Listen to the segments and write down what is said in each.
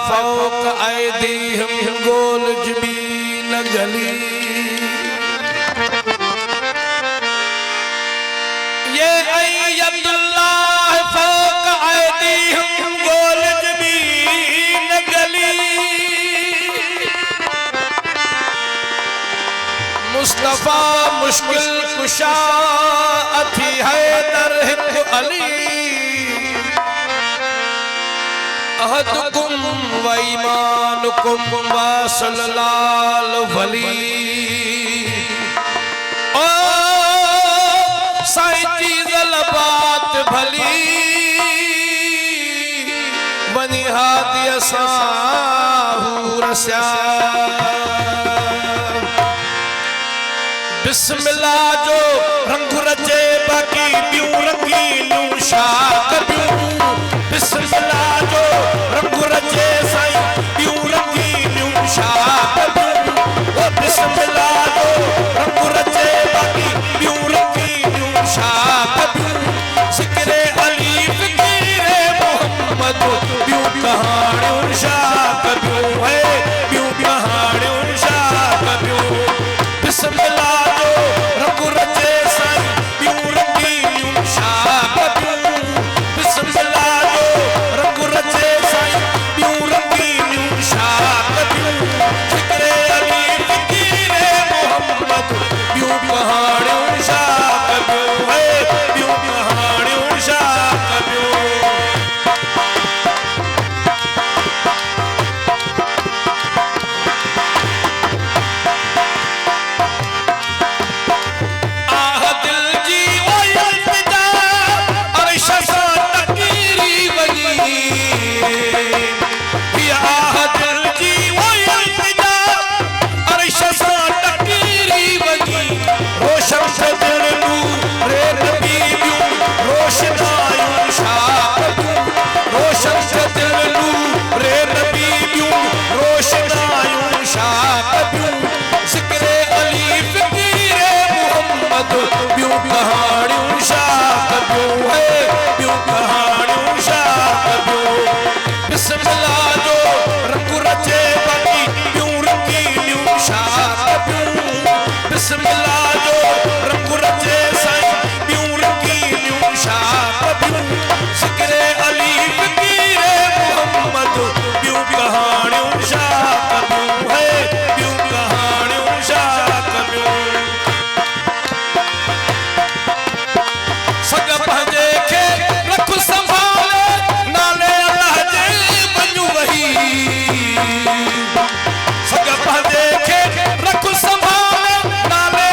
folk ऐदीहिम गोल जबीन गली ये अय्यदुल्लाह folk ऐदीहिम गोल जबीन गली मुस्तफा मुश्किल कुशा अथी हैदर हिक अली अहदुकुम व ईमानुकुम व सल्लल्लाहु वली ओ साईं चीज़ बात भली बनी हादी असाहू रस्या बिस्मिल्लाह जो रंग रचे बाकी बियूं रंगीनूं शाक बियूं बिस्मिल्लाह जो रंग रचे साईं बियूं रंगीनूं शाक बियूं ओ बिस्मिल्लाह जो रंग रचे बाकी बियूं रंगीनूं शाक बियूं ज़िक्रे अली फ़कीरे मोहम्मद बियूं कहाणियूं शाक बियूं है बियूं कहाणियूं शाक बियूं बिस्मिल्लाह सग पंहिंजे खे रख संभाले नाले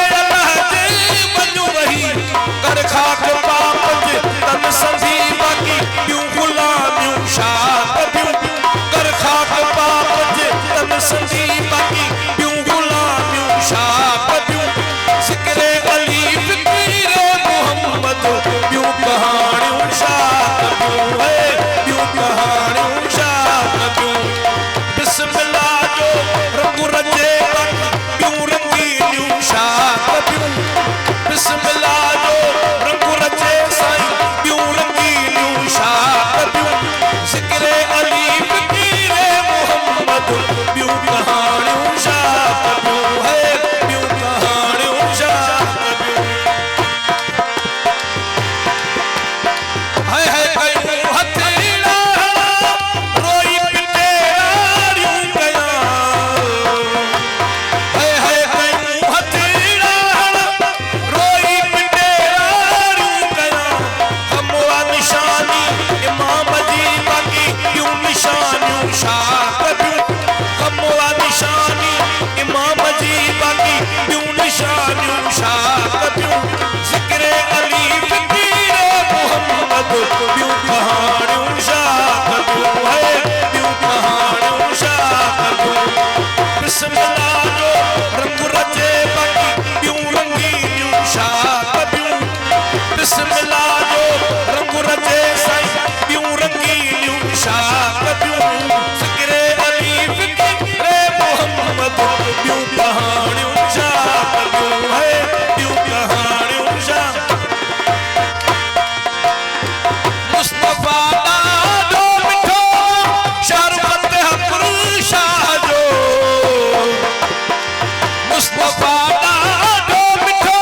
मुस्तफा ॾाढो मिठो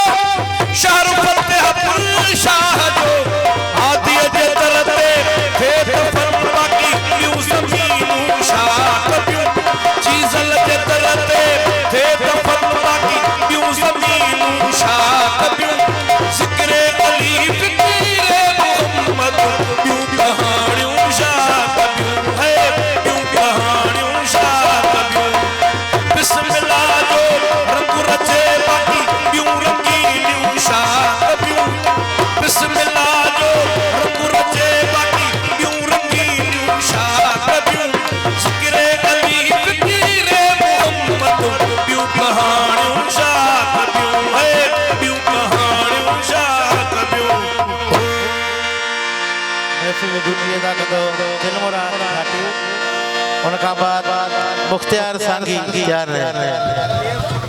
शाहरुख फतेहपुर शाह जो आदीअ जे दर ते थे त फन बाक़ी ॿियूं ज़मीनूं छा कबियूं चीज़ल जे दर ते थे त फन बाक़ी ॿियूं ज़मीनूं छा कबियूं ज़िक्र अली फ़क़ीर मोहम्मद ॿियूं कहाणियूं छा कबियूं है ॿियूं कहाणियूं छा कबियूं बिस्मिल्लाह जो रंग रचे बाक़ी ॿियूं रंगीनियूं छा कबियूं बिस्मिल्लाह जो रंग रचे बाक़ी ॿियूं रंगीनियूं छा कबियूं ज़िक्र अली फ़क़ीर मोहम्मद ॿियूं कहाणियूं छा कबियूं है ॿियूं कहाणियूं छा कबियूं महफ़िल में ड्यूटी अदा कंदो दिलमुराद घाटी उन खां बाद मुख्तियार सांगी तैयार रहे